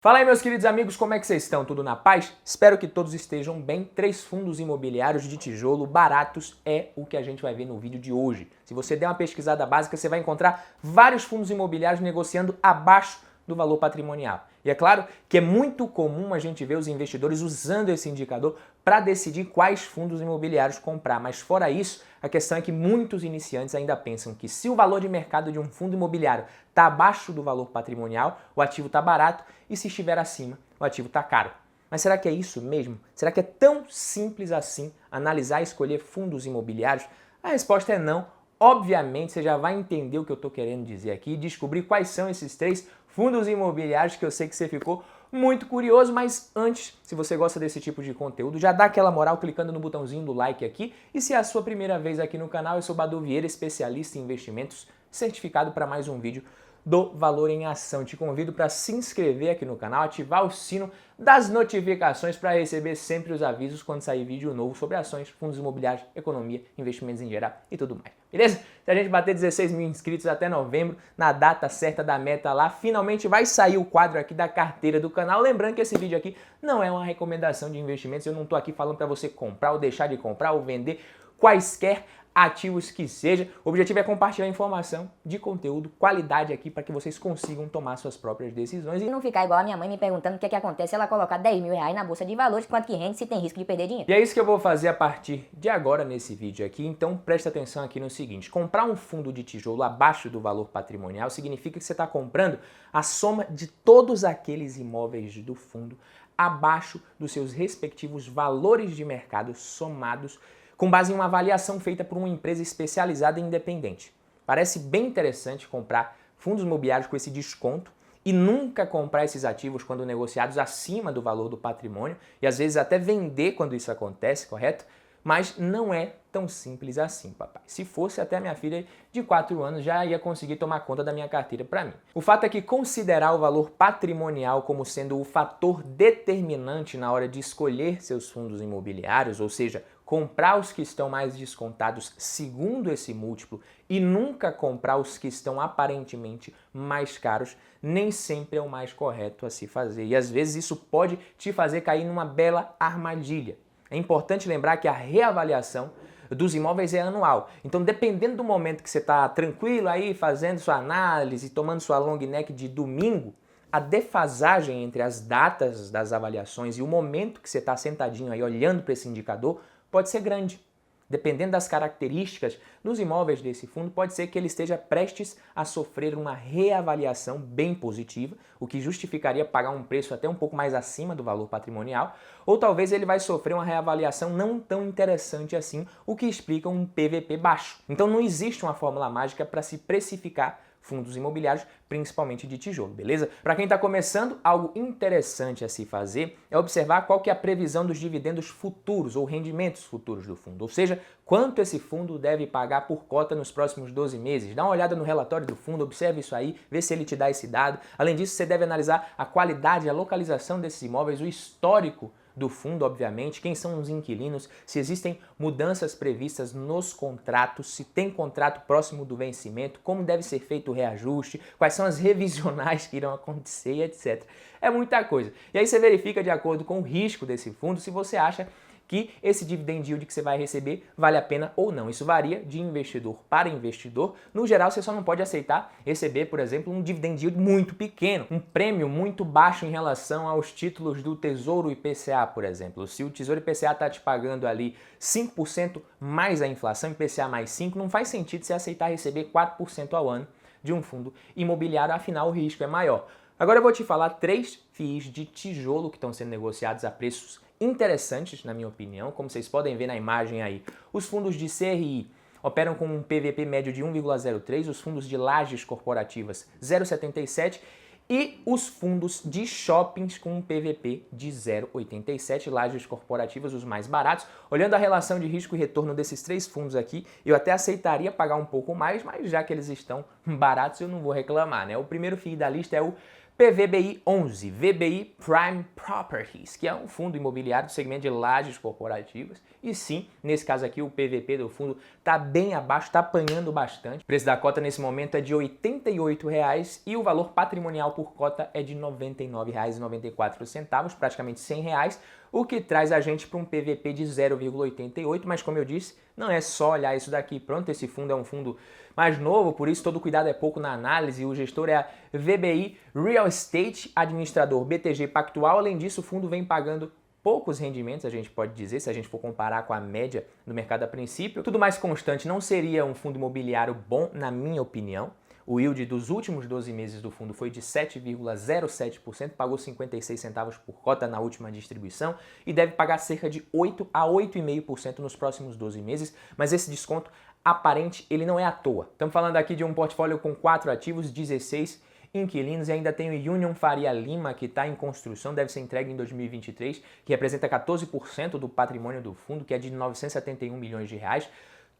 Fala aí, meus queridos amigos, como é que vocês estão? Tudo na paz? Espero que todos estejam bem. 3 fundos imobiliários de tijolo baratos é o que a gente vai ver no vídeo de hoje. Se você der uma pesquisada básica, você vai encontrar vários fundos imobiliários negociando abaixo do valor patrimonial. E é claro que é muito comum a gente ver os investidores usando esse indicador para decidir quais fundos imobiliários comprar. Mas fora isso, a questão é que muitos iniciantes ainda pensam que se o valor de mercado de um fundo imobiliário está abaixo do valor patrimonial, o ativo está barato, e se estiver acima, o ativo está caro. Mas será que é isso mesmo? Será que é tão simples assim analisar e escolher fundos imobiliários? A resposta é não. Obviamente, você já vai entender o que eu estou querendo dizer aqui e descobrir quais são esses 3 fundos imobiliários que eu sei que você ficou muito curioso, mas antes, se você gosta desse tipo de conteúdo, já dá aquela moral clicando no botãozinho do like aqui. E se é a sua primeira vez aqui no canal, eu sou Badu Vieira, especialista em investimentos, certificado para mais um vídeo do Valor em Ação. Te convido para se inscrever aqui no canal, ativar o sino das notificações para receber sempre os avisos quando sair vídeo novo sobre ações, fundos imobiliários, economia, investimentos em geral e tudo mais. Beleza? Se a gente bater 16 mil inscritos até novembro, na data certa da meta lá, finalmente vai sair o quadro aqui da carteira do canal. Lembrando que esse vídeo aqui não é uma recomendação de investimentos, eu não estou aqui falando para você comprar ou deixar de comprar ou vender quaisquer ativos que seja. O objetivo é compartilhar informação de conteúdo, qualidade aqui para que vocês consigam tomar suas próprias decisões. E não ficar igual a minha mãe me perguntando o que é que acontece se ela colocar 10 mil reais na bolsa de valores, quanto que rende, se tem risco de perder dinheiro. E é isso que eu vou fazer a partir de agora nesse vídeo aqui, então presta atenção aqui no seguinte: comprar um fundo de tijolo abaixo do valor patrimonial significa que você está comprando a soma de todos aqueles imóveis do fundo abaixo dos seus respectivos valores de mercado somados, com base em uma avaliação feita por uma empresa especializada e independente. Parece bem interessante comprar fundos imobiliários com esse desconto e nunca comprar esses ativos quando negociados acima do valor do patrimônio e às vezes até vender quando isso acontece, correto? Mas não é tão simples assim, papai. Se fosse, até minha filha de 4 anos já ia conseguir tomar conta da minha carteira para mim. O fato é que considerar o valor patrimonial como sendo o fator determinante na hora de escolher seus fundos imobiliários, ou seja, comprar os que estão mais descontados segundo esse múltiplo e nunca comprar os que estão aparentemente mais caros, nem sempre é o mais correto a se fazer. E às vezes isso pode te fazer cair numa bela armadilha. É importante lembrar que a reavaliação dos imóveis é anual. Então, dependendo do momento que você está tranquilo aí, fazendo sua análise, tomando sua long neck de domingo, a defasagem entre as datas das avaliações e o momento que você está sentadinho aí olhando para esse indicador pode ser grande. Dependendo das características dos imóveis desse fundo, pode ser que ele esteja prestes a sofrer uma reavaliação bem positiva, o que justificaria pagar um preço até um pouco mais acima do valor patrimonial, ou talvez ele vai sofrer uma reavaliação não tão interessante assim, o que explica um PVP baixo. Então não existe uma fórmula mágica para se precificar fundos imobiliários, principalmente de tijolo, beleza? Para quem está começando, algo interessante a se fazer é observar qual que é a previsão dos dividendos futuros ou rendimentos futuros do fundo, ou seja, quanto esse fundo deve pagar por cota nos próximos 12 meses. Dá uma olhada no relatório do fundo, observe isso aí, vê se ele te dá esse dado. Além disso, você deve analisar a qualidade, a localização desses imóveis, o histórico do fundo, obviamente, quem são os inquilinos, se existem mudanças previstas nos contratos, se tem contrato próximo do vencimento, como deve ser feito o reajuste, quais são as revisionais que irão acontecer, etc. É muita coisa. E aí você verifica de acordo com o risco desse fundo se você acha que esse dividend yield que você vai receber vale a pena ou não. Isso varia de investidor para investidor. No geral, você só não pode aceitar receber, por exemplo, um dividend yield muito pequeno, um prêmio muito baixo em relação aos títulos do Tesouro IPCA, por exemplo. Se o Tesouro IPCA está te pagando ali 5% mais a inflação, IPCA mais 5%, não faz sentido você aceitar receber 4% ao ano de um fundo imobiliário, afinal o risco é maior. Agora eu vou te falar 3 FIIs de tijolo que estão sendo negociados a preços interessantes, na minha opinião. Como vocês podem ver na imagem aí, os fundos de CRI operam com um PVP médio de 1,03, os fundos de lajes corporativas 0,77 e os fundos de shoppings com um PVP de 0,87, lajes corporativas os mais baratos. Olhando a relação de risco e retorno desses 3 fundos aqui, eu até aceitaria pagar um pouco mais, mas já que eles estão baratos eu não vou reclamar, né? O primeiro FII da lista é o PVBI 11, VBI Prime Properties, que é um fundo imobiliário do segmento de lajes corporativas. E sim, nesse caso aqui, o PVP do fundo está bem abaixo, está apanhando bastante. O preço da cota nesse momento é de R$ 88,00 e o valor patrimonial por cota é de R$ 99,94, praticamente R$ 100, o que traz a gente para um PVP de 0,88, mas como eu disse, não é só olhar isso daqui. Pronto, esse fundo é um fundo mais novo, por isso todo cuidado é pouco na análise. O gestor é a VBI Real Estate, administrador BTG Pactual. Além disso, o fundo vem pagando poucos rendimentos, a gente pode dizer, se a gente for comparar com a média do mercado a princípio. Tudo mais constante, não seria um fundo imobiliário bom, na minha opinião. O yield dos últimos 12 meses do fundo foi de 7,07%, pagou 56 centavos por cota na última distribuição e deve pagar cerca de 8 a 8,5% nos próximos 12 meses, mas esse desconto aparente ele não é à toa. Estamos falando aqui de um portfólio com 4 ativos, 16 inquilinos e ainda tem o Union Faria Lima, que está em construção, deve ser entregue em 2023, que representa 14% do patrimônio do fundo, que é de 971 milhões de reais.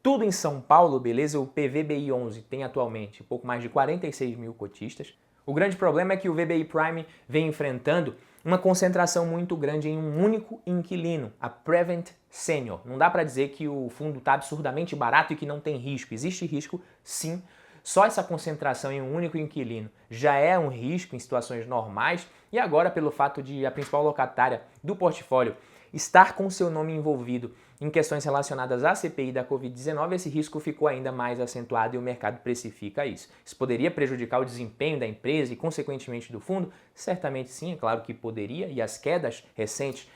Tudo em São Paulo, beleza? O PVBI 11 tem atualmente pouco mais de 46 mil cotistas. O grande problema é que o VBI Prime vem enfrentando uma concentração muito grande em um único inquilino, a Prevent Senior. Não dá para dizer que o fundo está absurdamente barato e que não tem risco. Existe risco, sim. Só essa concentração em um único inquilino já é um risco em situações normais e agora pelo fato de a principal locatária do portfólio estar com seu nome envolvido em questões relacionadas à CPI da Covid-19, esse risco ficou ainda mais acentuado e o mercado precifica isso. Isso poderia prejudicar o desempenho da empresa e, consequentemente, do fundo? Certamente sim, é claro que poderia, e as quedas recentes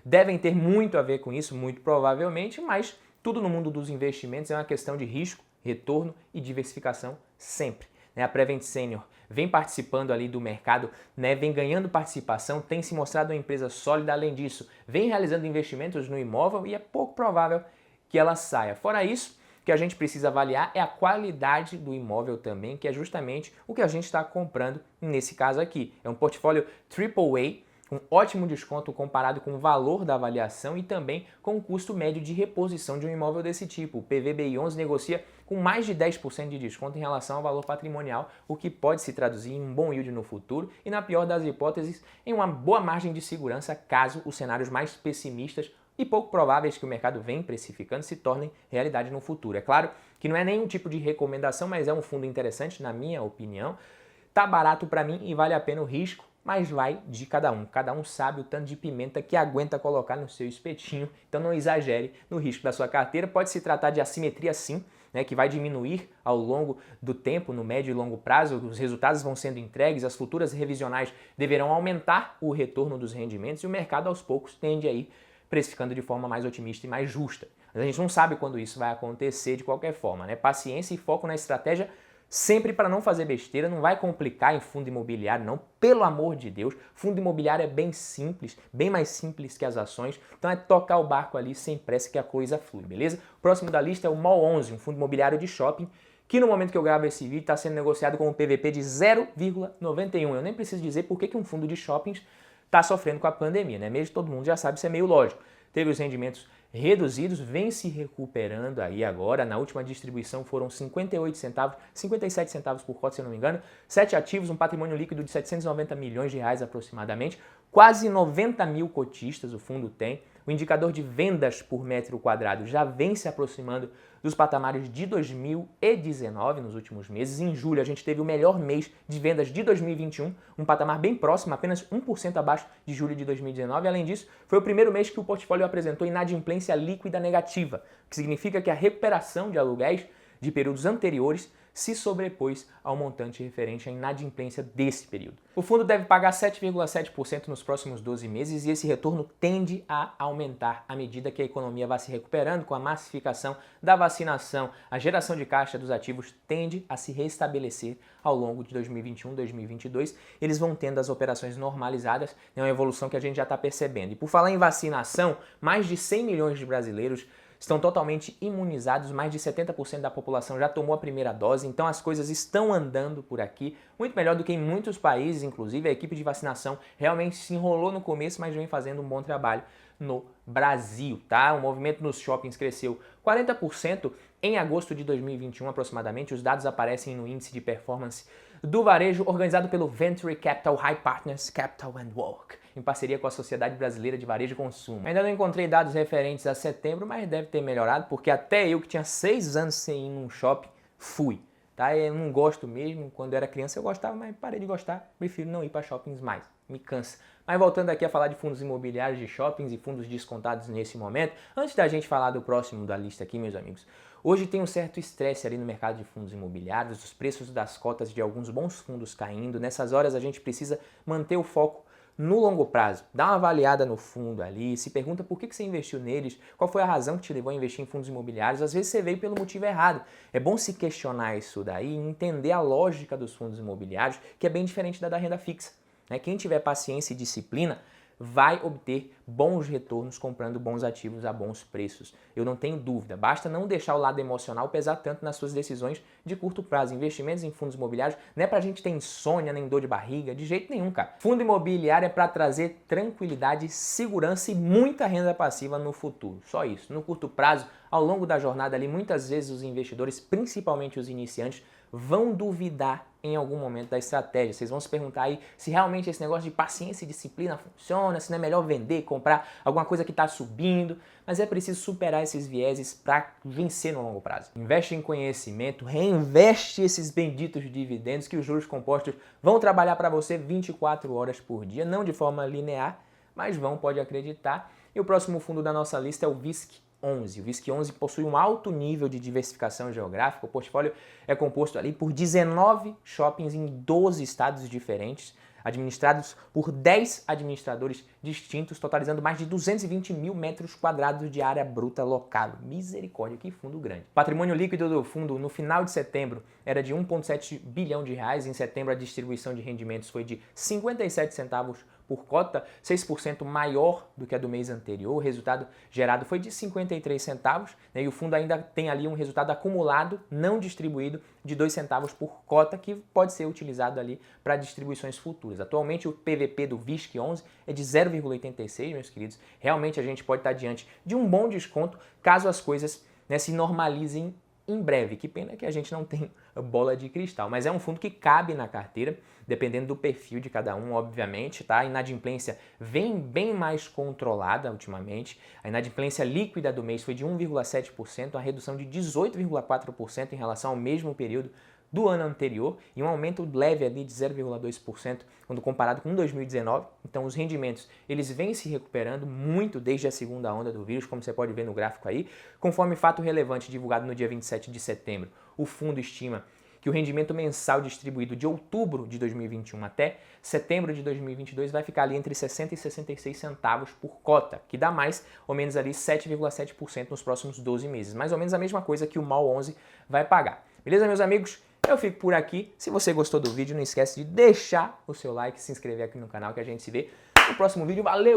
devem ter muito a ver com isso, muito provavelmente, mas tudo no mundo dos investimentos é uma questão de risco, retorno e diversificação sempre. A Prevent Senior vem participando ali do mercado, vem ganhando participação, tem se mostrado uma empresa sólida, além disso, vem realizando investimentos no imóvel e é pouco provável que ela saia. Fora isso, o que a gente precisa avaliar é a qualidade do imóvel também, que é justamente o que a gente está comprando nesse caso aqui. É um portfólio AAA, com ótimo desconto comparado com o valor da avaliação e também com o custo médio de reposição de um imóvel desse tipo. O PVBI 11 negocia com mais de 10% de desconto em relação ao valor patrimonial, o que pode se traduzir em um bom yield no futuro e, na pior das hipóteses, em uma boa margem de segurança caso os cenários mais pessimistas e pouco prováveis que o mercado vem precificando se tornem realidade no futuro. É claro que não é nenhum tipo de recomendação, mas é um fundo interessante, na minha opinião. Tá barato para mim e vale a pena o risco, mas vai de cada um. Cada um sabe o tanto de pimenta que aguenta colocar no seu espetinho, então não exagere no risco da sua carteira. Pode se tratar de assimetria sim, que vai diminuir ao longo do tempo, no médio e longo prazo, os resultados vão sendo entregues, as futuras revisionais deverão aumentar o retorno dos rendimentos e o mercado aos poucos tende a ir precificando de forma mais otimista e mais justa. Mas a gente não sabe quando isso vai acontecer de qualquer forma, Paciência e foco na estratégia sempre para não fazer besteira, não vai complicar em fundo imobiliário não, pelo amor de Deus. Fundo imobiliário é bem simples, bem mais simples que as ações, então é tocar o barco ali sem pressa que a coisa flui, beleza? O próximo da lista é o MOL 11, um fundo imobiliário de shopping, que no momento que eu gravo esse vídeo está sendo negociado com um PVP de 0,91. Eu nem preciso dizer por que um fundo de shoppings está sofrendo com a pandemia, Mesmo todo mundo já sabe, isso é meio lógico. Teve os rendimentos reduzidos, vem se recuperando aí agora. Na última distribuição foram 58 centavos, 57 centavos por cota, se eu não me engano. 7 ativos, um patrimônio líquido de 790 milhões de reais aproximadamente. Quase 90 mil cotistas o fundo tem. O indicador de vendas por metro quadrado já vem se aproximando dos patamares de 2019 nos últimos meses. Em julho a gente teve o melhor mês de vendas de 2021, um patamar bem próximo, apenas 1% abaixo de julho de 2019. Além disso, foi o primeiro mês que o portfólio apresentou inadimplência líquida negativa, o que significa que a recuperação de aluguéis de períodos anteriores se sobrepôs ao montante referente à inadimplência desse período. O fundo deve pagar 7,7% nos próximos 12 meses e esse retorno tende a aumentar à medida que a economia vai se recuperando com a massificação da vacinação. A geração de caixa dos ativos tende a se restabelecer ao longo de 2021, 2022. Eles vão tendo as operações normalizadas, é uma evolução que a gente já está percebendo. E por falar em vacinação, mais de 100 milhões de brasileiros estão totalmente imunizados, mais de 70% da população já tomou a primeira dose, então as coisas estão andando por aqui, muito melhor do que em muitos países, inclusive a equipe de vacinação realmente se enrolou no começo, mas vem fazendo um bom trabalho no Brasil, tá? O movimento nos shoppings cresceu 40% em agosto de 2021 aproximadamente, os dados aparecem no índice de performance do varejo organizado pelo Venture Capital High Partners Capital and Work, em parceria com a Sociedade Brasileira de Varejo e Consumo. Ainda não encontrei dados referentes a setembro, mas deve ter melhorado, porque até eu que tinha 6 anos sem ir num shopping, fui. Tá? Eu não gosto mesmo, quando eu era criança eu gostava, mas parei de gostar, prefiro não ir para shoppings mais, me cansa. Mas voltando aqui a falar de fundos imobiliários de shoppings e fundos descontados nesse momento, antes da gente falar do próximo da lista aqui, meus amigos, hoje tem um certo estresse ali no mercado de fundos imobiliários, os preços das cotas de alguns bons fundos caindo, nessas horas a gente precisa manter o foco no longo prazo. Dá uma avaliada no fundo ali, se pergunta por que você investiu neles, qual foi a razão que te levou a investir em fundos imobiliários, às vezes você veio pelo motivo errado. É bom se questionar isso daí e entender a lógica dos fundos imobiliários, que é bem diferente da renda fixa. Quem tiver paciência e disciplina vai obter bons retornos comprando bons ativos a bons preços. Eu não tenho dúvida, basta não deixar o lado emocional pesar tanto nas suas decisões de curto prazo. Investimentos em fundos imobiliários não é pra gente ter insônia nem dor de barriga, de jeito nenhum, cara. Fundo imobiliário é para trazer tranquilidade, segurança e muita renda passiva no futuro. Só isso. No curto prazo, ao longo da jornada ali, muitas vezes os investidores, principalmente os iniciantes, vão duvidar em algum momento da estratégia. Vocês vão se perguntar aí se realmente esse negócio de paciência e disciplina funciona, se não é melhor vender, comprar alguma coisa que está subindo, mas é preciso superar esses vieses para vencer no longo prazo. Investe em conhecimento, reinveste esses benditos dividendos que os juros compostos vão trabalhar para você 24 horas por dia, não de forma linear, mas vão, pode acreditar. E o próximo fundo da nossa lista é o VISC 11. O VISC 11 possui um alto nível de diversificação geográfica. O portfólio é composto ali por 19 shoppings em 12 estados diferentes, administrados por 10 administradores distintos, totalizando mais de 220 mil metros quadrados de área bruta locável. Misericórdia, que fundo grande. O patrimônio líquido do fundo no final de setembro era de 1,7 bilhão de reais. Em setembro, a distribuição de rendimentos foi de 57 centavos por cota, 6% maior do que a do mês anterior. O resultado gerado foi de 53 centavos, né, e o fundo ainda tem ali um resultado acumulado, não distribuído, de 2 centavos por cota, que pode ser utilizado ali para distribuições futuras. Atualmente, o PVP do VISC 11 é de 0,86, meus queridos. Realmente, a gente pode estar diante de um bom desconto, caso as coisas, né, se normalizem em breve. Que pena que a gente não tem bola de cristal, mas é um fundo que cabe na carteira, dependendo do perfil de cada um, obviamente, tá? A inadimplência vem bem mais controlada ultimamente. A inadimplência líquida do mês foi de 1,7%, uma redução de 18,4% em relação ao mesmo período do ano anterior e um aumento leve ali de 0,2% quando comparado com 2019. Então os rendimentos eles vêm se recuperando muito desde a segunda onda do vírus, como você pode ver no gráfico aí. Conforme fato relevante divulgado no dia 27 de setembro, o fundo estima que o rendimento mensal distribuído de outubro de 2021 até setembro de 2022 vai ficar ali entre 60 e 66 centavos por cota, que dá mais ou menos ali 7,7% nos próximos 12 meses. Mais ou menos a mesma coisa que o MAL 11 vai pagar. Beleza, meus amigos? Eu fico por aqui. Se você gostou do vídeo, não esquece de deixar o seu like, se inscrever aqui no canal que a gente se vê no próximo vídeo. Valeu!